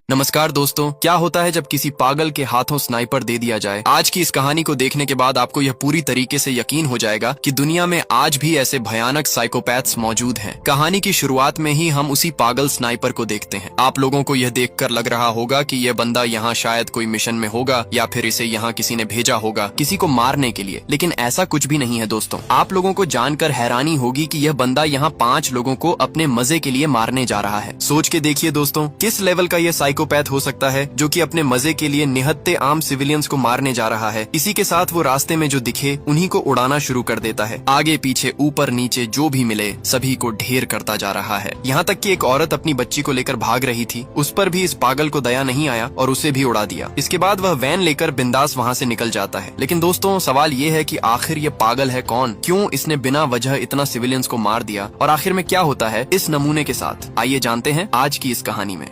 नमस्कार दोस्तों, क्या होता है जब किसी पागल के हाथों स्नाइपर दे दिया जाए। आज की इस कहानी को देखने के बाद आपको यह पूरी तरीके से यकीन हो जाएगा कि दुनिया में आज भी ऐसे भयानक साइकोपैथ्स मौजूद हैं। कहानी की शुरुआत में ही हम उसी पागल स्नाइपर को देखते हैं। आप लोगों को यह देखकर लग रहा होगा कि यह बंदा यहाँ शायद कोई मिशन में होगा या फिर इसे यहाँ किसी ने भेजा होगा किसी को मारने के लिए, लेकिन ऐसा कुछ भी नहीं है दोस्तों। आप लोगों को जानकर हैरानी होगी कि यह बंदा यहाँ 5 लोगों को अपने मजे के लिए मारने जा रहा है। सोच के देखिए दोस्तों, किस लेवल का यह साइकोपैथ हो सकता है जो कि अपने मजे के लिए निहत्ते आम सिविलियंस को मारने जा रहा है। इसी के साथ वो रास्ते में जो दिखे उन्हीं को उड़ाना शुरू कर देता है। आगे पीछे ऊपर नीचे जो भी मिले सभी को ढेर करता जा रहा है। यहाँ तक कि एक औरत अपनी बच्ची को लेकर भाग रही थी, उस पर भी इस पागल को दया नहीं आया और उसे भी उड़ा दिया। इसके बाद वह वैन लेकर बिंदास वहाँ से निकल जाता है। लेकिन दोस्तों, सवाल ये है कि आखिर ये पागल है कौन? क्यों इसने बिना वजह इतना सिविलियंस को मार दिया और आखिर में क्या होता है इस नमूने के साथ? आइए जानते हैं आज की इस कहानी में।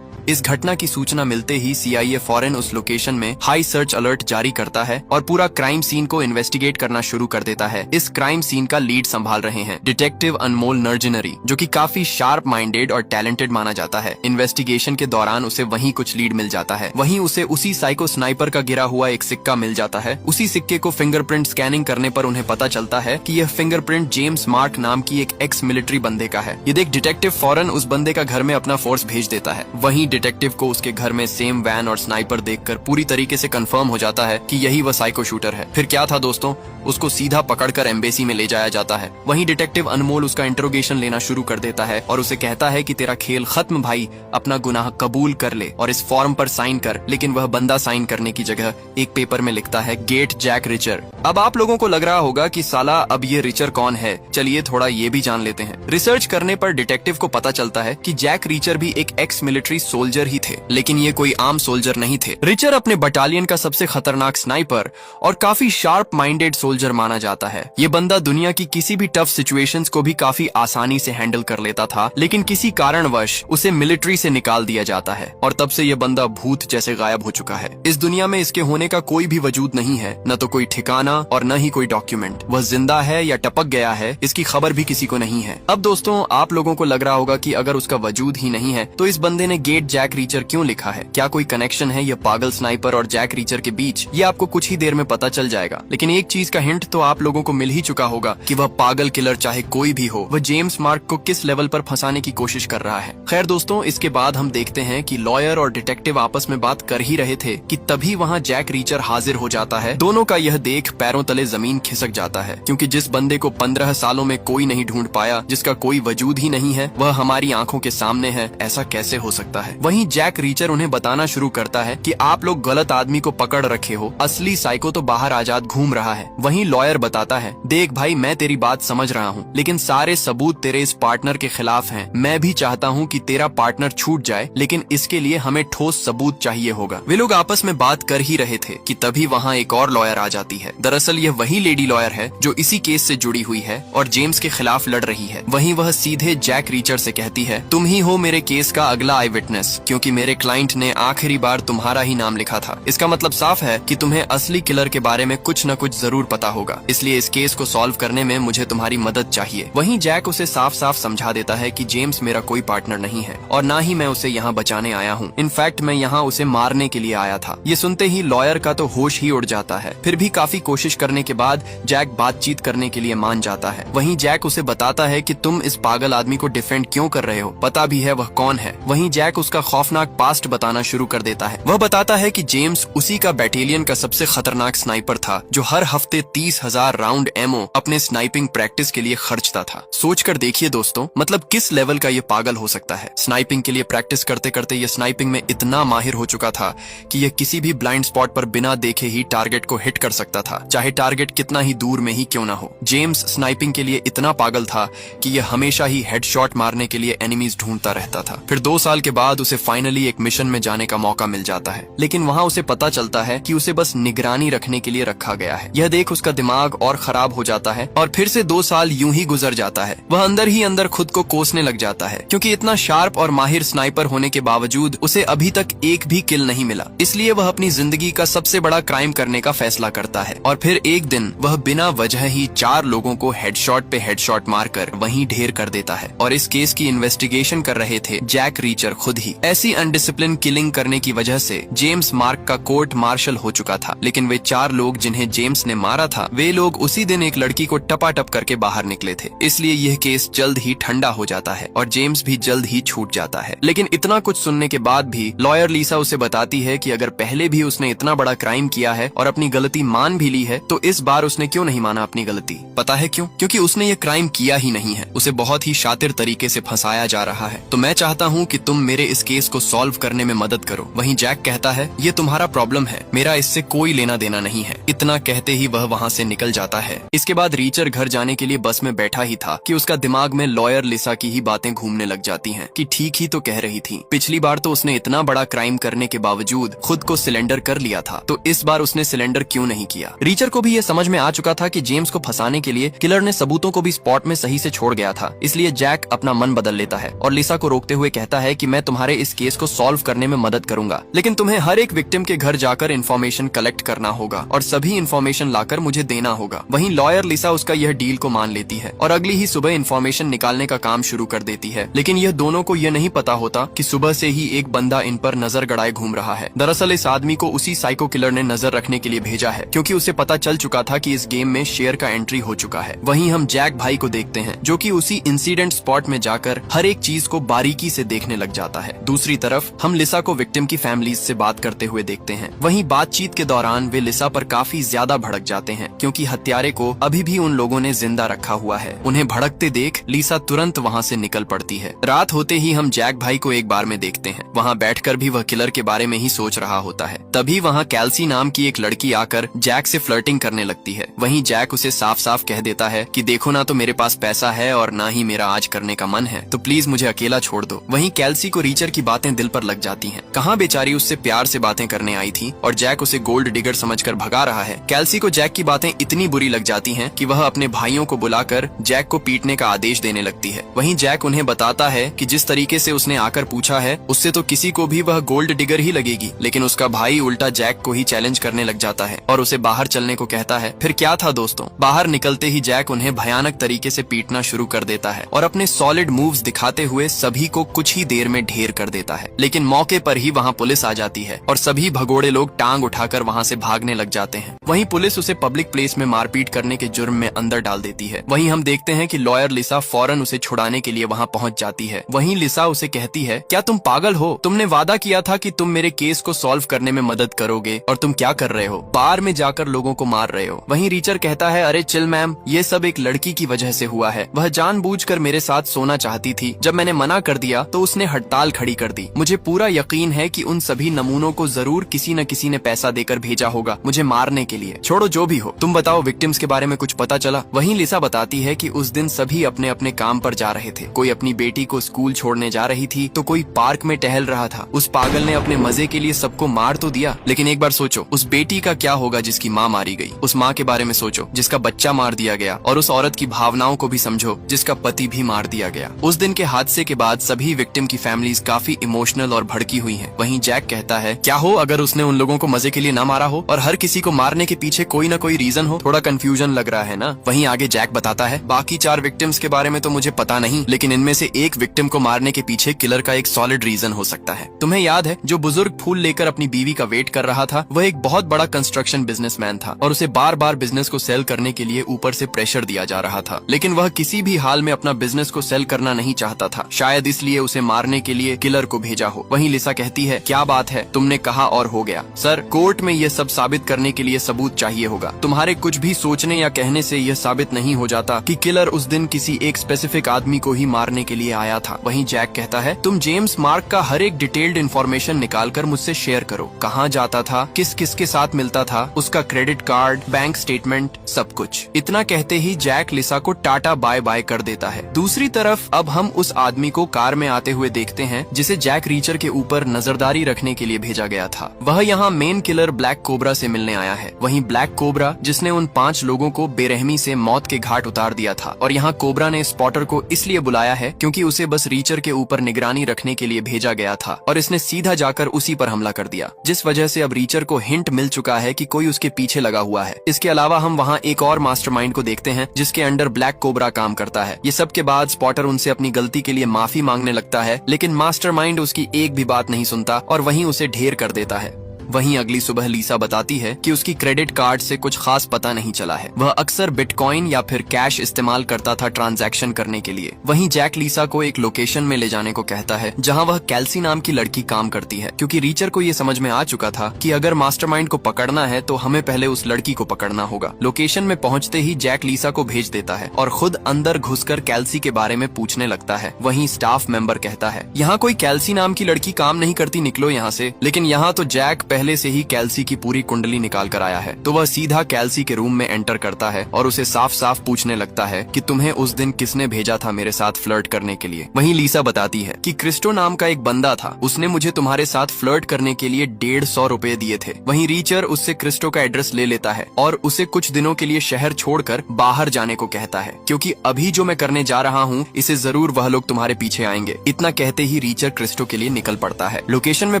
इस घटना की सूचना मिलते ही CIA फौरन उस लोकेशन में हाई सर्च अलर्ट जारी करता है और पूरा क्राइम सीन को इन्वेस्टिगेट करना शुरू कर देता है। इस क्राइम सीन का लीड संभाल रहे हैं डिटेक्टिव अनमोल नर्जनरी, जो कि काफी शार्प माइंडेड और टैलेंटेड माना जाता है। इन्वेस्टिगेशन के दौरान उसे वहीं कुछ लीड मिल जाता है। वहीं उसे उसी साइको स्नाइपर का गिरा हुआ एक सिक्का मिल जाता है। उसी सिक्के को फिंगरप्रिंट स्कैनिंग करने पर उन्हें पता चलता है कि यह फिंगरप्रिंट जेम्स मार्क नाम की एक एक्स मिलिट्री बंदे का है। ये देख डिटेक्टिव फौरन उस बंदे का घर में अपना फोर्स भेज देता है। वहीं डिटेक्टिव को उसके घर में सेम वैन और स्नाइपर देखकर पूरी तरीके से कंफर्म हो जाता है कि यही वह साइको शूटर है। फिर क्या था दोस्तों, उसको सीधा पकड़कर एम्बेसी में ले जाया जाता है। वहीं डिटेक्टिव अनमोल उसका इंट्रोगेशन लेना शुरू कर देता है और उसे कहता है कि तेरा खेल खत्म भाई, अपना गुनाह कबूल कर ले और इस फॉर्म पर साइन कर। लेकिन वह बंदा साइन करने की जगह एक पेपर में लिखता है गेट जैक रिचर। अब आप लोगों को लग रहा होगा कि साला अब ये रिचर कौन है, चलिए थोड़ा ये भी जान लेते हैं। रिसर्च करने पर डिटेक्टिव को पता चलता है कि जैक रिचर भी एक एक्स मिलिट्री सोल्जर ही थे, लेकिन ये कोई आम सोल्जर नहीं थे। रिचर अपने बटालियन का सबसे खतरनाक स्नाइपर और काफी शार्प माइंडेड सोल्जर माना जाता है। ये बंदा दुनिया की किसी भी टफ सिचुएशंस को भी काफी आसानी से हैंडल कर लेता था, लेकिन किसी कारणवश उसे मिलिट्री से निकाल दिया जाता है और तब से ये बंदा भूत जैसे गायब हो चुका है। इस दुनिया में इसके होने का कोई भी वजूद नहीं है, न तो कोई ठिकाना और न ही कोई डॉक्यूमेंट। वह जिंदा है या टपक गया है इसकी खबर भी किसी को नहीं है। अब दोस्तों, आप लोगों को लग रहा होगा कि अगर उसका वजूद ही नहीं है तो इस बंदे ने गेट जैक रीचर क्यों लिखा है? क्या कोई कनेक्शन है ये पागल स्नाइपर और जैक रीचर के बीच? ये आपको कुछ ही देर में पता चल जाएगा। लेकिन एक चीज का हिंट तो आप लोगों को मिल ही चुका होगा कि वह पागल किलर चाहे कोई भी हो, वह जेम्स मार्क को किस लेवल पर फंसाने की कोशिश कर रहा है। खैर दोस्तों, इसके बाद हम देखते हैं कि लॉयर और डिटेक्टिव आपस में बात कर ही रहे थे कि तभी वहाँ जैक रीचर हाजिर हो जाता है। दोनों का यह देख पैरों तले जमीन खिसक जाता है, क्योंकि जिस बंदे को 15 सालों में कोई नहीं ढूंढ पाया, जिसका कोई वजूद ही नहीं है, वह हमारी आंखों के सामने है। ऐसा कैसे हो सकता है? वहीं जैक रीचर उन्हें बताना शुरू करता है कि आप लोग गलत आदमी को पकड़ रखे हो, असली साइको तो बाहर आजाद घूम रहा है। वहीं लॉयर बताता है, देख भाई, मैं तेरी बात समझ रहा हूँ, लेकिन सारे सबूत तेरे इस पार्टनर के खिलाफ हैं। मैं भी चाहता हूँ कि तेरा पार्टनर छूट जाए, लेकिन इसके लिए हमें ठोस सबूत चाहिए होगा। वे लोग आपस में बात कर ही रहे थे कि तभी वहाँ एक और लॉयर आ जाती है। दरअसल यह वही लेडी लॉयर है जो इसी केस से जुड़ी हुई है और जेम्स के खिलाफ लड़ रही है। वहीं वह सीधे जैक रीचर से कहती है, तुम ही हो मेरे केस का अगला आई विटनेस, क्योंकि मेरे क्लाइंट ने आखिरी बार तुम्हारा ही नाम लिखा था। इसका मतलब साफ है कि तुम्हें असली किलर के बारे में कुछ न कुछ जरूर पता होगा, इसलिए इस केस को सॉल्व करने में मुझे तुम्हारी मदद चाहिए। वहीं जैक उसे साफ साफ समझा देता है कि जेम्स मेरा कोई पार्टनर नहीं है और ना ही मैं उसे यहाँ बचाने आया हूँ। इनफैक्ट मैं यहाँ उसे मारने के लिए आया था। ये सुनते ही लॉयर का तो होश ही उड़ जाता है। फिर भी काफी कोशिश करने के बाद जैक बातचीत करने के लिए मान जाता है। वहीं जैक उसे बताता है कि तुम इस पागल आदमी को डिफेंड क्यों कर रहे हो, पता भी है वह कौन है। वहीं जैक उसका खौफनाक पास्ट बताना शुरू कर देता है। वह बताता है कि जेम्स उसी का बैटेलियन का सबसे खतरनाक स्नाइपर था जो हर हफ्ते 30,000 राउंड एमओ अपने स्नाइपिंग प्रैक्टिस के लिए खर्चता था। सोचकर देखिए दोस्तों, मतलब किस लेवल का ये पागल हो सकता है। स्नाइपिंग के लिए प्रैक्टिस करते करते ये स्नाइपिंग में इतना माहिर हो चुका था कि यह किसी भी ब्लाइंड स्पॉट पर बिना देखे ही टारगेट को हिट कर सकता था, चाहे टारगेट कितना ही दूर में ही क्यों ना हो। जेम्स स्नाइपिंग के लिए इतना पागल था कि यह हमेशा ही हेडशॉट मारने के लिए एनिमीज ढूंढता रहता था। फिर 2 साल के बाद उसे फाइनली एक मिशन में जाने का मौका मिल जाता है, लेकिन वहाँ उसे पता चलता है कि उसे बस निगरानी रखने के लिए रखा गया है। यह देख उसका दिमाग और खराब हो जाता है और फिर से 2 साल यूं ही गुजर जाता है। वह अंदर ही अंदर खुद को कोसने लग जाता है, क्योंकि इतना शार्प और माहिर स्नाइपर होने के बावजूद उसे अभी तक एक भी किल नहीं मिला। इसलिए वह अपनी जिंदगी का सबसे बड़ा क्राइम करने का फैसला करता है और फिर एक दिन वह बिना वजह ही 4 लोगों को हेडशॉट पे हेडशॉट मारकर वहीं ढेर कर देता है। और इस केस की इन्वेस्टिगेशन कर रहे थे जैक रीचर खुद ही। थी। ऐसी अनडिसिप्लिन किलिंग करने की वजह से जेम्स मार्क का कोर्ट मार्शल हो चुका था, लेकिन वे 4 लोग जिन्हें जेम्स ने मारा था, वे लोग उसी दिन एक लड़की को टपाटप करके बाहर निकले थे। इसलिए यह केस जल्द ही ठंडा हो जाता है और जेम्स भी जल्द ही छूट जाता है। लेकिन इतना कुछ सुनने के बाद भी लॉयर लिसा उसे बताती है कि अगर पहले भी उसने इतना बड़ा क्राइम किया है और अपनी गलती मान भी ली है, तो इस बार उसने क्यों नहीं माना अपनी गलती। पता है क्यों? क्योंकि उसने ये क्राइम किया ही नहीं है। उसे बहुत ही शातिर तरीके से फंसाया जा रहा है। तो मैं चाहता हूँ कि तुम मेरे इस केस को सॉल्व करने में मदद करो। वहीं जैक कहता है, ये तुम्हारा प्रॉब्लम है, मेरा इससे कोई लेना देना नहीं है। इतना कहते ही वह वहाँ से निकल जाता है। इसके बाद रीचर घर जाने के लिए बस में बैठा ही था कि उसका दिमाग में लॉयर लिसा की ही बातें घूमने लग जाती हैं कि ठीक ही तो कह रही थी। पिछली बार तो उसने इतना बड़ा क्राइम करने के बावजूद खुद को सिलेंडर कर लिया था, तो इस बार उसने सिलेंडर क्यों नहीं किया। रीचर को भी ये समझ में आ चुका था कि जेम्स को फंसाने के लिए किलर ने सबूतों को भी स्पॉट में सही से छोड़ गया था। इसलिए जैक अपना मन बदल लेता है और लिसा को रोकते हुए कहता है कि मैं तुम्हारे इस केस को सॉल्व करने में मदद करूंगा, लेकिन तुम्हें हर एक विक्टिम के घर जाकर इन्फॉर्मेशन कलेक्ट करना होगा और सभी इन्फॉर्मेशन लाकर मुझे देना होगा। वहीं लॉयर लिसा उसका यह डील को मान लेती है और अगली ही सुबह इन्फॉर्मेशन निकालने का काम शुरू कर देती है। लेकिन यह दोनों को यह नहीं पता होता कि सुबह से ही एक बंदा इन पर नजर गड़ाए घूम रहा है। दरअसल इस आदमी को उसी साइको किलर ने नजर रखने के लिए भेजा है, क्योंकि उसे पता चल चुका था कि इस गेम में शेर का एंट्री हो चुका है। वहीं हम जैक भाई को देखते हैं, जो कि उसी इंसिडेंट स्पॉट में जाकर हर एक चीज को बारीकी से देखने लग जाता है। दूसरी तरफ हम लिसा को विक्टिम की फैमिलीज से बात करते हुए देखते हैं। वहीं बातचीत के दौरान वे लिसा पर काफी ज्यादा भड़क जाते हैं, क्योंकि हत्यारे को अभी भी उन लोगों ने जिंदा रखा हुआ है। उन्हें भड़कते देख लिसा तुरंत वहाँ से निकल पड़ती है। रात होते ही हम जैक भाई को एक बार में देखते हैं। वहाँ बैठकर भी वह किलर के बारे में ही सोच रहा होता है। तभी वहाँ कैल्सी नाम की एक लड़की आकर जैक से फ्लर्टिंग करने लगती है। वहीं जैक उसे साफ साफ कह देता है कि देखो ना, तो मेरे पास पैसा है और ना ही मेरा आज करने का मन है, तो प्लीज मुझे अकेला छोड़ दो। वहीं कैल्सी को रीचर की बातें दिल पर लग जाती हैं। कहाँ बेचारी उससे प्यार से बातें करने आई थी और जैक उसे गोल्ड डिगर समझकर भगा रहा है। कैल्सी को जैक की बातें इतनी बुरी लग जाती हैं कि वह अपने भाइयों को बुलाकर जैक को पीटने का आदेश देने लगती है। वहीं जैक उन्हें बताता है कि जिस तरीके से उसने आकर पूछा है, उससे तो किसी को भी वह गोल्ड डिगर ही लगेगी। लेकिन उसका भाई उल्टा जैक को ही चैलेंज करने लग जाता है और उसे बाहर चलने को कहता है। फिर क्या था दोस्तों, बाहर निकलते ही जैक उन्हें भयानक तरीके से पीटना शुरू कर देता है और अपने सॉलिड मूव्स दिखाते हुए सभी को कुछ ही देर में ढेर कर देता है। लेकिन मौके पर ही वहाँ पुलिस आ जाती है और सभी भगोड़े लोग टांग उठाकर वहाँ से भागने लग जाते हैं। वहीं पुलिस उसे पब्लिक प्लेस में मारपीट करने के जुर्म में अंदर डाल देती है। वहीं हम देखते हैं कि लॉयर लिसा फौरन उसे छुड़ाने के लिए वहाँ पहुँच जाती है। वहीं लिसा उसे कहती है, क्या तुम पागल हो? तुमने वादा किया था कि तुम मेरे केस को सॉल्व करने में मदद करोगे और तुम क्या कर रहे हो? बार में जाकर लोगों को मार रहे हो। वहीं रीचर कहता है, अरे चिल मैम, ये सब एक लड़की की वजह से हुआ है। वह जानबूझकर मेरे साथ सोना चाहती थी। जब मैंने मना कर दिया तो उसने हड़ताल खड़ी कर दी। मुझे पूरा यकीन है कि उन सभी नमूनों को जरूर किसी न किसी ने पैसा देकर भेजा होगा मुझे मारने के लिए। छोड़ो जो भी हो, तुम बताओ विक्टिम्स के बारे में कुछ पता चला? वहीं लिसा बताती है कि उस दिन सभी अपने अपने काम पर जा रहे थे। कोई अपनी बेटी को स्कूल छोड़ने जा रही थी तो कोई पार्क में टहल रहा था। उस पागल ने अपने मजे के लिए सबको मार तो दिया, लेकिन एक बार सोचो उस बेटी का क्या होगा जिसकी माँ मारी गई। उस माँ के बारे में सोचो जिसका बच्चा मार दिया गया, और उस औरत की भावनाओं को भी समझो जिसका पति भी मार दिया गया। उस दिन के हादसे के बाद सभी विक्टिम की फैमिलीज काफी इमोशनल और भड़की हुई हैं। वहीं जैक कहता है, क्या हो अगर उसने उन लोगों को मजे के लिए ना मारा हो और हर किसी को मारने के पीछे कोई ना कोई रीजन हो? थोड़ा कंफ्यूजन लग रहा है ना? वहीं आगे जैक बताता है, बाकी 4 विक्टिम्स के बारे में तो मुझे पता नहीं, लेकिन इनमें से एक विक्टिम को मारने के पीछे किलर का एक सॉलिड रीजन हो सकता है। तुम्हें याद है जो बुजुर्ग फूल लेकर अपनी बीवी का वेट कर रहा था, वह एक बहुत बड़ा कंस्ट्रक्शन बिजनेसमैन था और उसे बार बार बिजनेस को सेल करने के लिए ऊपर से प्रेशर दिया जा रहा था। लेकिन वह किसी भी हाल में अपना बिजनेस को सेल करना नहीं चाहता था। शायद इसलिए उसे मारने के लिए किलर को भेजा हो। वहीं लिसा कहती है, क्या बात है, तुमने कहा और हो गया। सर, कोर्ट में यह सब साबित करने के लिए सबूत चाहिए होगा। तुम्हारे कुछ भी सोचने या कहने से यह साबित नहीं हो जाता कि किलर उस दिन किसी एक स्पेसिफिक आदमी को ही मारने के लिए आया था। वहीं जैक कहता है, तुम जेम्स मार्क का हर एक डिटेल्ड इन्फॉर्मेशन निकाल कर मुझसे शेयर करो। कहाँ जाता था, किस किस के साथ मिलता था, उसका क्रेडिट कार्ड, बैंक स्टेटमेंट, सब कुछ। इतना कहते ही जैक लिसा को टाटा बाय बाय कर देता है। दूसरी तरफ अब हम उस आदमी को कार में आते हुए देखते हैं जिसे जैक रीचर के ऊपर नजरदारी रखने के लिए भेजा गया था। वह यहाँ मेन किलर ब्लैक कोबरा से मिलने आया है। वहीं ब्लैक कोबरा जिसने उन 5 लोगों को बेरहमी से मौत के घाट उतार दिया था, और यहाँ कोबरा ने स्पॉटर को इसलिए बुलाया है क्योंकि उसे बस रीचर के ऊपर निगरानी रखने के लिए भेजा गया था और इसने सीधा जाकर उसी पर हमला कर दिया, जिस वजह से अब रीचर को हिंट मिल चुका है कि कोई उसके पीछे लगा हुआ है। इसके अलावा हम वहाँ एक और मास्टरमाइंड को देखते हैं जिसके अंडर ब्लैक कोबरा काम करता है। ये सब के बाद स्पॉटर उनसे अपनी गलती के लिए माफी मांगने लगता है, लेकिन मास्टर मास्टरमाइंड उसकी एक भी बात नहीं सुनता और वहीं उसे ढेर कर देता है। वहीं अगली सुबह लीसा बताती है कि उसकी क्रेडिट कार्ड से कुछ खास पता नहीं चला है। वह अक्सर बिटकॉइन या फिर कैश इस्तेमाल करता था ट्रांजैक्शन करने के लिए। वहीं जैक लीसा को एक लोकेशन में ले जाने को कहता है जहां वह कैल्सी नाम की लड़की काम करती है, क्योंकि रीचर को ये समझ में आ चुका था कि अगर मास्टरमाइंड को पकड़ना है तो हमें पहले उस लड़की को पकड़ना होगा। लोकेशन में पहुंचते ही जैक लीसा को भेज देता है और खुद अंदर घुसकर कैल्सी के बारे में पूछने लगता है। वहीं स्टाफ मेंबर कहता है, यहाँ कोई कैल्सी नाम की लड़की काम नहीं करती, निकलो यहाँ से। लेकिन यहाँ तो जैक पहले से ही कैल्सी की पूरी कुंडली निकाल कर आया है, तो वह सीधा कैल्सी के रूम में एंटर करता है और उसे साफ साफ पूछने लगता है कि तुम्हें उस दिन किसने भेजा था मेरे साथ फ्लर्ट करने के लिए। वहीं लीसा बताती है कि क्रिस्टो नाम का एक बंदा था, उसने मुझे तुम्हारे साथ फ्लर्ट करने के लिए 150 रुपए दिए थे। वहीं रीचर उससे क्रिस्टो का एड्रेस ले लेता है और उसे कुछ दिनों के लिए शहर छोड़कर बाहर जाने को कहता है, क्योंकि अभी जो मैं करने जा रहा हूँ इसे जरूर वह लोग तुम्हारे पीछे आएंगे। इतना कहते ही रीचर क्रिस्टो के लिए निकल पड़ता है। लोकेशन में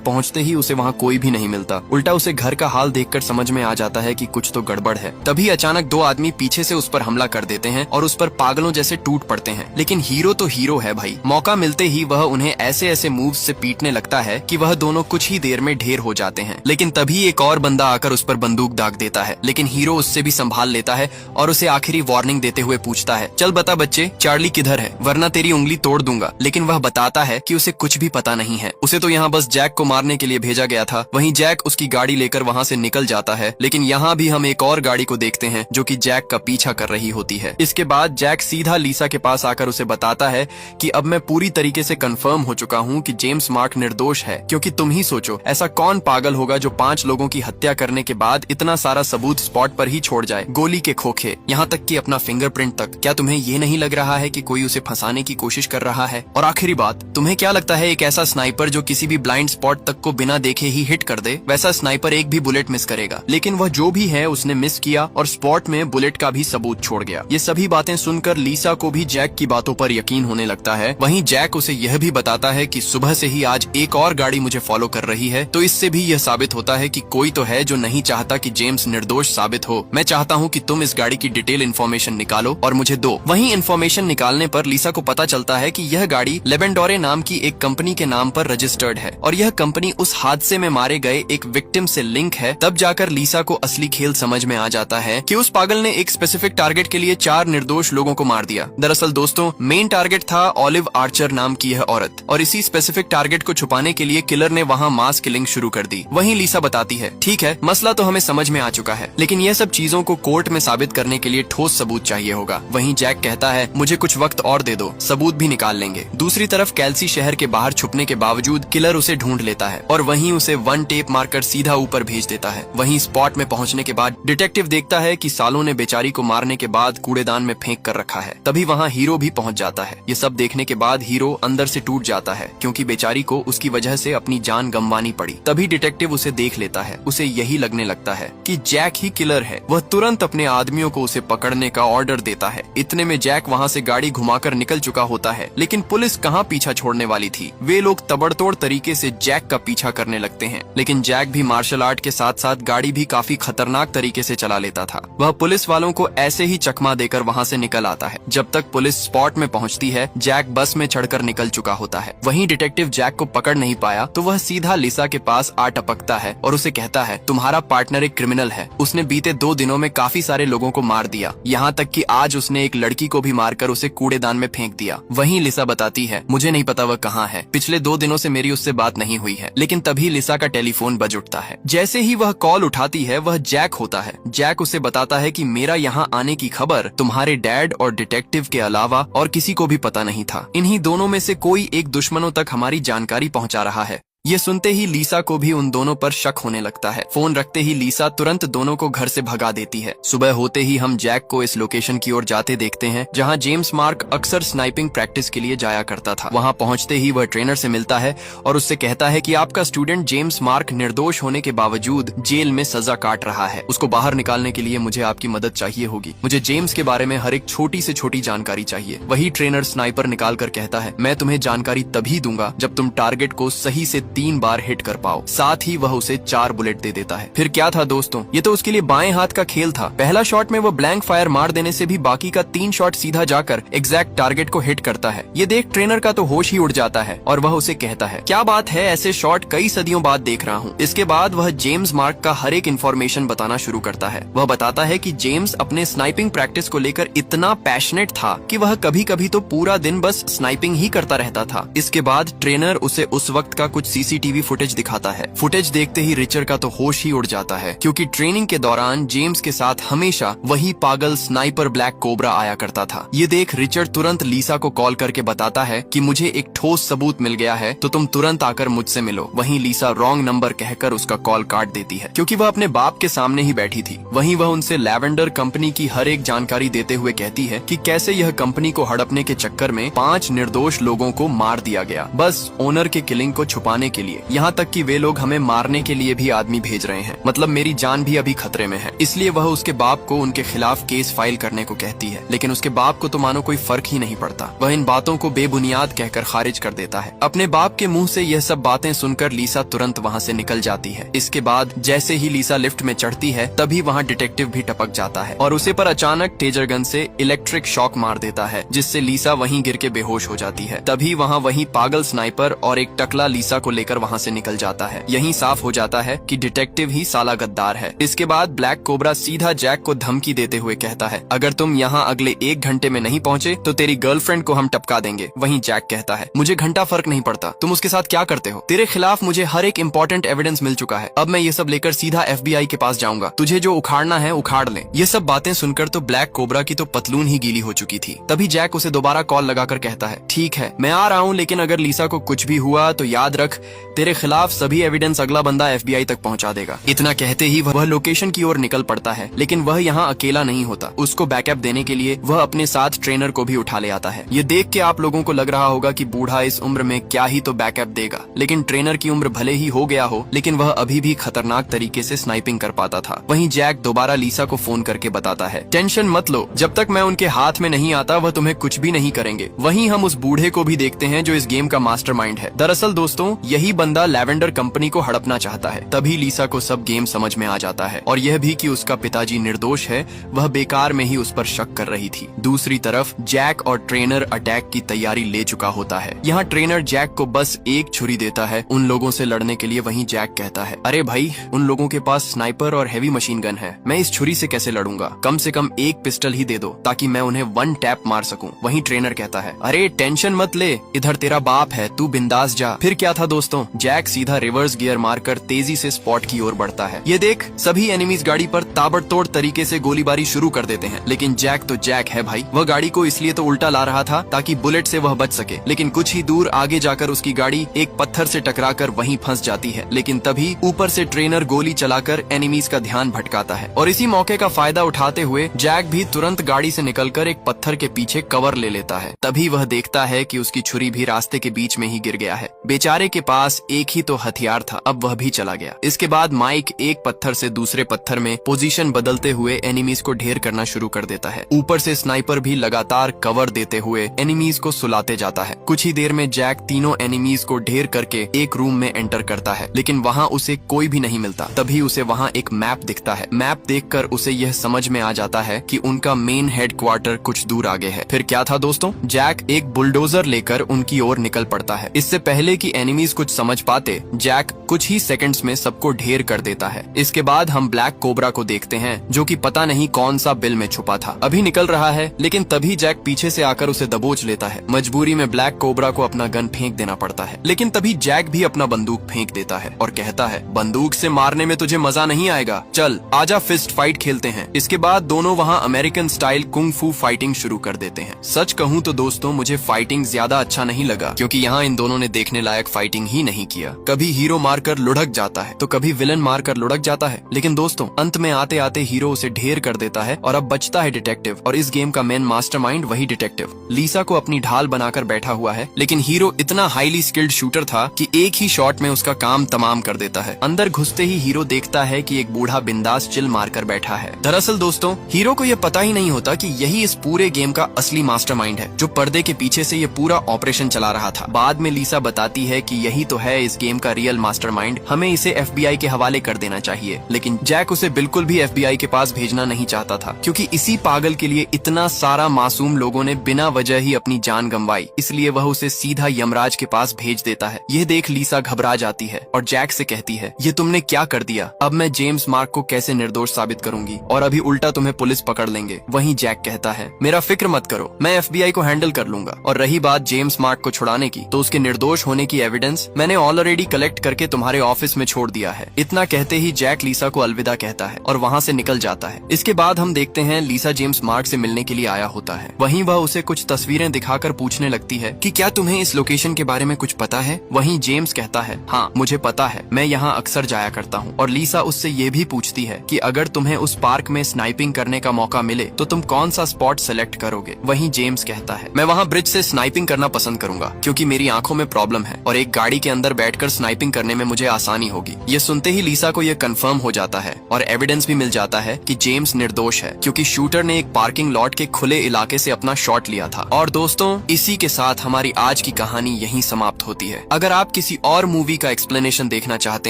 पहुंचते ही उसे वहाँ कोई भी नहीं मिलता। उल्टा उसे घर का हाल देखकर समझ में आ जाता है कि कुछ तो गड़बड़ है। तभी अचानक दो आदमी पीछे से उस पर हमला कर देते हैं और उस पर पागलों जैसे टूट पड़ते हैं। लेकिन हीरो तो हीरो है भाई, मौका मिलते ही वह उन्हें ऐसे ऐसे मूव्स से पीटने लगता है कि वह दोनों कुछ ही देर में ढेर हो जाते हैं। लेकिन तभी एक और बंदा आकर उस पर बंदूक दाग देता है, लेकिन हीरो उससे भी संभाल लेता है और उसे आखिरी वार्निंग देते हुए पूछता है, चल बता बच्चे, चार्ली किधर है, वरना तेरी उंगली तोड़ दूंगा। लेकिन वह बताता है कि उसे कुछ भी पता नहीं है, उसे तो यहाँ बस जैक को मारने के लिए भेजा गया था। वहीं जैक उसकी गाड़ी लेकर वहाँ से निकल जाता है। लेकिन यहाँ भी हम एक और गाड़ी को देखते हैं जो कि जैक का पीछा कर रही होती है। इसके बाद जैक सीधा लीसा के पास आकर उसे बताता है कि अब मैं पूरी तरीके से कंफर्म हो चुका हूँ कि जेम्स मार्क निर्दोष है, क्योंकि तुम ही सोचो, ऐसा कौन पागल होगा जो 5 लोगों की हत्या करने के बाद इतना सारा सबूत स्पॉट पर ही छोड़ जाए, गोली के खोखे, यहाँ तक कि अपना फिंगरप्रिंट तक। क्या तुम्हें ये नहीं लग रहा है कि कोई उसे फंसाने की कोशिश कर रहा है? और आखिरी बात, तुम्हें क्या लगता है एक ऐसा स्नाइपर जो किसी भी ब्लाइंड स्पॉट तक को बिना देखे ही हिट कर दे, वैसा स्नाइपर एक भी बुलेट मिस करेगा? लेकिन वह जो भी है उसने मिस किया और स्पॉट में बुलेट का भी सबूत छोड़ गया। ये सभी बातें सुनकर लीसा को भी जैक की बातों पर यकीन होने लगता है। वहीं जैक उसे यह भी बताता है कि सुबह से ही आज एक और गाड़ी मुझे फॉलो कर रही है, तो इससे भी यह साबित होता है कि कोई तो है जो नहीं चाहता कि जेम्स निर्दोष साबित हो। मैं चाहता हूँ कि तुम इस गाड़ी की डिटेल इन्फॉर्मेशन निकालो और मुझे दो। वहीं इन्फॉर्मेशन निकालने पर लीसा को पता चलता है कि यह गाड़ी लेबेंडोरे नाम की एक कंपनी के नाम पर रजिस्टर्ड है और यह कंपनी उस हादसे में मारे गए एक विक्टिम से लिंक है। तब जाकर लीसा को असली खेल समझ में आ जाता है कि उस पागल ने एक स्पेसिफिक टारगेट के लिए 4 निर्दोष लोगों को मार दिया। दरअसल दोस्तों, मेन टारगेट था ऑलिव आर्चर नाम की यह औरत, और इसी स्पेसिफिक टारगेट को छुपाने के लिए किलर ने वहाँ मास किलिंग शुरू कर दी। वहीं लीसा बताती है, ठीक है, मसला तो हमें समझ में आ चुका है, लेकिन यह सब चीजों को कोर्ट में साबित करने के लिए ठोस सबूत चाहिए होगा। वहीं जैक कहता है, मुझे कुछ वक्त और दे दो, सबूत भी निकाल लेंगे। दूसरी तरफ कैल्सी शहर के बाहर छुपने के बावजूद किलर उसे ढूंढ लेता है और वहीं उसे 1 टेप मारकर सीधा ऊपर भेज देता है। वहीं स्पॉट में पहुंचने के बाद डिटेक्टिव देखता है कि सालों ने बेचारी को मारने के बाद कूड़ेदान में फेंक कर रखा है। तभी वहाँ हीरो भी पहुंच जाता है। ये सब देखने के बाद हीरो अंदर से टूट जाता है, क्योंकि बेचारी को उसकी वजह से अपनी जान गंवानी पड़ी। तभी डिटेक्टिव उसे देख लेता है। उसे यही लगने लगता है कि जैक ही किलर है। वह तुरंत अपने आदमियों को उसे पकड़ने का ऑर्डर देता है। इतने में जैक वहाँ से गाड़ी घुमाकर निकल चुका होता है, लेकिन पुलिस कहाँ पीछा छोड़ने वाली थी। वे लोग तबड़तोड़ तरीके से जैक का पीछा करने लगते हैं। लेकिन जैक भी मार्शल आर्ट के साथ साथ गाड़ी भी काफी खतरनाक तरीके से चला लेता था। वह पुलिस वालों को ऐसे ही चकमा देकर वहाँ से निकल आता है। जब तक पुलिस स्पॉट में पहुँचती है, जैक बस में चढ़कर निकल चुका होता है। वहीं डिटेक्टिव जैक को पकड़ नहीं पाया तो वह सीधा लीसा के पास आ टपकता है और उसे कहता है, तुम्हारा पार्टनर एक क्रिमिनल है, उसने बीते 2 दिनों में काफी सारे लोगों को मार दिया, यहाँ तक कि आज उसने एक लड़की को भी मारकर उसे कूड़ेदान में फेंक दिया। वहीं लिसा बताती है, मुझे नहीं पता वह कहाँ है, पिछले 2 दिनों से मेरी उससे बात नहीं हुई है। लेकिन तभी लिसा का टेलीफोन बज उठता है। जैसे ही वह कॉल उठाती है, वह जैक होता है। जैक उसे बताता है कि मेरा यहाँ आने की खबर तुम्हारे डैड और डिटेक्टिव के अलावा और किसी को भी पता नहीं था। इन्हीं दोनों में से कोई एक दुश्मनों तक हमारी जानकारी पहुँचा रहा है। ये सुनते ही लीसा को भी उन दोनों पर शक होने लगता है। फोन रखते ही लीसा तुरंत दोनों को घर से भगा देती है। सुबह होते ही हम जैक को इस लोकेशन की ओर जाते देखते हैं जहां जेम्स मार्क अक्सर स्नाइपिंग प्रैक्टिस के लिए जाया करता था। वहां पहुंचते ही वह ट्रेनर से मिलता है और उससे कहता है कि आपका स्टूडेंट जेम्स मार्क निर्दोष होने के बावजूद जेल में सजा काट रहा है। उसको बाहर निकालने के लिए मुझे आपकी मदद चाहिए होगी। मुझे जेम्स के बारे में हर एक छोटी से छोटी जानकारी चाहिए। वही ट्रेनर स्नाइपर निकाल कर कहता है, मैं तुम्हें जानकारी तभी दूंगा जब तुम टारगेट को सही से 3 बार हिट कर पाओ, साथ ही वह उसे 4 बुलेट दे देता है। फिर क्या था दोस्तों, ये तो उसके लिए बाएं हाथ का खेल था। पहला शॉट में वो ब्लैंक फायर मार देने से भी बाकी का 3 शॉट सीधा जाकर एग्जैक्ट टारगेट को हिट करता है। ये देख ट्रेनर का तो होश ही उड़ जाता है और वह उसे कहता है, क्या बात है, ऐसे शॉट कई सदियों बाद देख रहा हूँ। इसके बाद वह जेम्स मार्क का हर एक इन्फॉर्मेशन बताना शुरू करता है। वह बताता है कि जेम्स अपने स्नाइपिंग प्रैक्टिस को लेकर इतना पैशनेट था कि वह कभी कभी तो पूरा दिन बस स्नाइपिंग ही करता रहता था। इसके बाद ट्रेनर उसे उस वक्त का कुछ सीसीटीवी फुटेज दिखाता है। फुटेज देखते ही रिचर्ड का तो होश ही उड़ जाता है, क्योंकि ट्रेनिंग के दौरान जेम्स के साथ हमेशा वही पागल स्नाइपर ब्लैक कोबरा आया करता था। ये देख रिचर्ड तुरंत लीसा को कॉल करके बताता है कि मुझे एक ठोस सबूत मिल गया है, तो तुम तुरंत आकर मुझसे मिलो। वहीं लीसा रॉन्ग नंबर कहकर उसका कॉल काट देती है, क्योंकि वह अपने बाप के सामने ही बैठी थी। वहीं वह उनसे लैवेंडर कंपनी की हर एक जानकारी देते हुए कहती है कि कैसे यह कंपनी को हड़पने के चक्कर में 5 निर्दोष लोगों को मार दिया गया, बस ओनर के किलिंग को छुपाने के लिए। यहाँ तक कि वे लोग हमें मारने के लिए भी आदमी भेज रहे हैं, मतलब मेरी जान भी अभी खतरे में है। इसलिए वह उसके बाप को उनके खिलाफ केस फाइल करने को कहती है, लेकिन उसके बाप को तो मानो कोई फर्क ही नहीं पड़ता। वह इन बातों को बेबुनियाद कहकर खारिज कर देता है। अपने बाप के मुंह से यह सब बातें सुनकर लीसा तुरंत वहाँ से निकल जाती है। इसके बाद जैसे ही लीसा लिफ्ट में चढ़ती है, तभी वहाँ डिटेक्टिव भी टपक जाता है और उसे पर अचानक टेजर गन से इलेक्ट्रिक शॉक मार देता है, जिससे लीसा वहीं गिर के बेहोश हो जाती है। तभी वहाँ वही पागल स्नाइपर और एक टकला लीसा को लेकर वहाँ से निकल जाता है। यहीं साफ हो जाता है कि डिटेक्टिव ही साला गद्दार है। इसके बाद ब्लैक कोबरा सीधा जैक को धमकी देते हुए कहता है, अगर तुम यहाँ अगले 1 घंटे में नहीं पहुँचे तो तेरी गर्लफ्रेंड को हम टपका देंगे। वहीं जैक कहता है, मुझे घंटा फर्क नहीं पड़ता, तुम उसके साथ क्या करते हो। तेरे खिलाफ मुझे हर एक इम्पोर्टेंट एविडेंस मिल चुका है। अब मैं ये सब लेकर सीधा FBI के पास जाऊंगा। तुझे जो उखाड़ना है उखाड़ ले। ये सब बातें सुनकर तो ब्लैक कोबरा की तो पतलून ही गीली हो चुकी थी। तभी जैक उसे दोबारा कॉल लगाकर कहता है, ठीक है मैं आ रहा हूँ, लेकिन अगर लीसा को कुछ भी हुआ तो याद रख, तेरे खिलाफ सभी एविडेंस अगला बंदा FBI तक पहुँचा देगा। इतना कहते ही वह लोकेशन की ओर निकल पड़ता है, लेकिन वह यहाँ अकेला नहीं होता। उसको बैकअप देने के लिए वह अपने साथ ट्रेनर को भी उठा ले आता है। ये देख के आप लोगों को लग रहा होगा कि बूढ़ा इस उम्र में क्या ही तो बैकअप देगा, लेकिन ट्रेनर की उम्र भले ही हो गया हो, लेकिन वह अभी भी खतरनाक तरीके से स्नाइपिंग कर पाता था। वहीं जैक दोबारा लीसा को फोन करके बताता है, टेंशन मत लो, जब तक मैं उनके हाथ में नहीं आता वह तुम्हें कुछ भी नहीं करेंगे। वहीं हम उस बूढ़े को भी देखते हैं जो इस गेम का मास्टरमाइंड है। दरअसल दोस्तों यही बंदा लैवेंडर कंपनी को हड़पना चाहता है। तभी लीसा को सब गेम समझ में आ जाता है, और यह भी कि उसका पिताजी निर्दोष है, वह बेकार में ही उस पर शक कर रही थी। दूसरी तरफ जैक और ट्रेनर अटैक की तैयारी ले चुका होता है। यहाँ ट्रेनर जैक को बस एक छुरी देता है उन लोगों से लड़ने के लिए। वहीं जैक कहता है, अरे भाई उन लोगों के पास स्नाइपर और हेवी मशीन गन है, मैं इस छुरी से कैसे लड़ूंगा, कम से कम एक पिस्टल ही दे दो ताकि मैं उन्हें 1 टैप मार सकूं। वहीं ट्रेनर कहता है, अरे टेंशन मत ले, इधर तेरा बाप है, तू बिंदास जा। फिर क्या था दोस्तों, जैक सीधा रिवर्स गियर मारकर तेजी से स्पॉट की ओर बढ़ता है। ये देख सभी एनिमीज गाड़ी पर ताबड़तोड़ तरीके से गोलीबारी शुरू कर देते हैं, लेकिन जैक तो जैक है भाई, वह गाड़ी को इसलिए तो उल्टा ला रहा था ताकि बुलेट से वह बच सके। लेकिन कुछ ही दूर आगे जाकर उसकी गाड़ी एक पत्थर से टकराकर वहीं फंस जाती है। लेकिन तभी ऊपर से ट्रेनर गोली चलाकर एनिमीज का ध्यान भटकाता है, और इसी मौके का फायदा उठाते हुए जैक भी तुरंत गाड़ी से निकलकर एक पत्थर के पीछे कवर ले लेता है। तभी वह देखता है कि उसकी छुरी भी रास्ते के बीच में ही गिर गया है। बेचारे के पास एक ही तो हथियार था, अब वह भी चला गया। इसके बाद माइक एक पत्थर से दूसरे पत्थर में पोजीशन बदलते हुए एनिमीज को ढेर करना शुरू कर देता है। ऊपर से स्नाइपर भी लगातार कवर देते हुए एनिमीज को सुलाते जाता है। कुछ ही देर में जैक तीनों एनिमीज को ढेर करके एक रूम में एंटर करता है, लेकिन वहाँ उसे कोई भी नहीं मिलता। तभी उसे वहाँ एक मैप दिखता है। मैप देखकर उसे यह समझ में आ जाता है कि उनका मेन हेडक्वार्टर कुछ दूर आगे है। फिर क्या था दोस्तों, जैक एक बुलडोजर लेकर उनकी ओर निकल पड़ता है। इससे पहले कि एनिमीज कुछ समझ पाते, जैक कुछ ही सेकंड्स में सबको ढेर कर देता है। इसके बाद हम ब्लैक कोबरा को देखते हैं, जो कि पता नहीं कौन सा बिल में छुपा था, अभी निकल रहा है, लेकिन तभी जैक पीछे से आकर उसे दबोच लेता है। मजबूरी में ब्लैक कोबरा को अपना गन फेंक देना पड़ता है, लेकिन तभी जैक भी अपना बंदूक फेंक देता है और कहता है, बंदूक से मारने में तुझे मजा नहीं आएगा, चल आजा फिस्ट फाइट खेलते हैं। इसके बाद दोनों वहाँ अमेरिकन स्टाइल कुंग फू फाइटिंग शुरू कर देते हैं। सच कहूँ तो दोस्तों मुझे फाइटिंग ज्यादा अच्छा नहीं लगा, क्योंकि यहाँ इन दोनों ने देखने लायक फाइटिंग ही नहीं किया। कभी हीरो मारकर लुढ़क जाता है तो कभी विलन मारकर लुढ़क जाता है, लेकिन दोस्तों अंत में आते आते हीरो उसे ढेर कर देता है और अब बचता है डिटेक्टिव, और इस गेम का मेन मास्टरमाइंड वही डिटेक्टिव लीसा को अपनी ढाल बनाकर बैठा हुआ है। लेकिन हीरो इतना हाईली स्किल्ड शूटर था कि एक ही शॉट में उसका काम तमाम कर देता है। अंदर घुसते ही हीरो देखता है कि एक बूढ़ा बिंदास चिल मारकर बैठा है। दरअसल दोस्तों हीरो को यह पता ही नहीं होता कि यही इस पूरे गेम का असली मास्टरमाइंड है, जो पर्दे के पीछे से ये पूरा ऑपरेशन चला रहा था। बाद में लीसा बताती है कि यही ही तो है इस गेम का रियल मास्टरमाइंड, हमें इसे FBI के हवाले कर देना चाहिए। लेकिन जैक उसे बिल्कुल भी FBI के पास भेजना नहीं चाहता था, क्योंकि इसी पागल के लिए इतना सारा मासूम लोगों ने बिना वजह ही अपनी जान गंवाई, इसलिए वह उसे सीधा यमराज के पास भेज देता है। यह देख लीसा घबरा जाती है और जैक से कहती है, ये तुमने क्या कर दिया? अब मैं जेम्स मार्क को कैसे निर्दोष साबित करूंगी, और अभी उल्टा तुम्हें पुलिस पकड़ लेंगे। वहीं जैक कहता है, मेरा फिक्र मत करो, मैं FBI को हैंडल कर लूंगा। और रही बात जेम्स मार्क को छुड़ाने की, तो उसके निर्दोष होने की एविडेंस मैंने ऑलरेडी कलेक्ट करके तुम्हारे ऑफिस में छोड़ दिया है। इतना कहते ही जैक लीसा को अलविदा कहता है और वहाँ से निकल जाता है। इसके बाद हम देखते हैं लीसा जेम्स मार्क से मिलने के लिए आया होता है। वहीं वह उसे कुछ तस्वीरें दिखाकर पूछने लगती है कि क्या तुम्हें इस लोकेशन के बारे में कुछ पता है? वहीं जेम्स कहता है, हाँ मुझे पता है, मैं यहाँ अक्सर जाया करता हूँ। और लीसा उससे ये भी पूछती है कि अगर तुम्हें उस पार्क में स्नाइपिंग करने का मौका मिले तो तुम कौन सा स्पॉट सेलेक्ट करोगे? वहीं जेम्स कहता है, मैं वहाँ ब्रिज से स्नाइपिंग करना पसंद करूंगा, क्योंकि मेरी आंखों में प्रॉब्लम है और एक गाड़ी के अंदर बैठकर स्नाइपिंग करने में मुझे आसानी होगी। ये सुनते ही लीसा को ये कंफर्म हो जाता है और एविडेंस भी मिल जाता है कि जेम्स निर्दोष है, क्योंकि शूटर ने एक पार्किंग लॉट के खुले इलाके से अपना शॉट लिया था। और दोस्तों, इसी के साथ हमारी आज की कहानी यहीं समाप्त होती है। अगर आप किसी और मूवी का एक्सप्लेनेशन देखना चाहते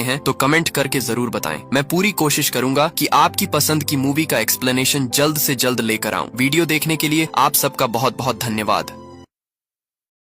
हैं तो कमेंट करके जरूर बताएं। मैं पूरी कोशिश करूंगा कि आपकी पसंद की मूवी का एक्सप्लेनेशन जल्द से जल्द लेकर आऊं। वीडियो देखने के लिए आप सबका बहुत बहुत धन्यवाद।